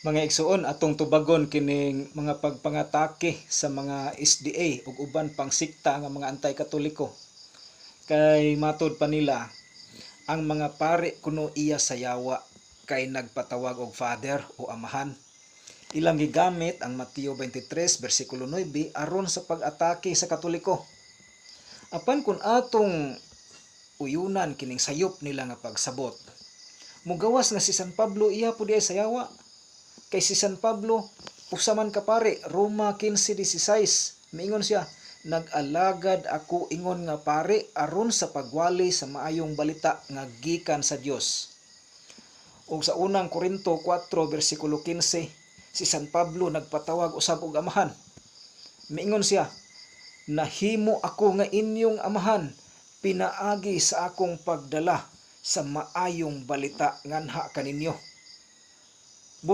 Mga igsuon atong tubagon kining mga pagpangatake sa mga SDA ug uban pang sikta nga mga anti-katoliko. Kay matud pa nila, ang mga pari kuno iya sa yawa kay nagpatawag og father o amahan. Ilang gigamit ang Mateo 23 bersikulo 9 aron sa pag-atake sa Katoliko. Apan kun atong uyunan kining sayop nila nga pagsabot, mugawas nga si San Pablo iya pud ay sa yawa. Kay si San Pablo, usa man ka pare, Roma 15:16, miingon siya, nag-alagad ako ingon nga pare aron sa pagwali sa maayong balita nga gikan sa Dios. O sa unang Korinto 4 bersikulo 15, si San Pablo nagpatawag usab og amahan. Miingon siya, nahimo ako nga inyong amahan, pinaagi sa akong pagdala sa maayong balita nganha kaninyo.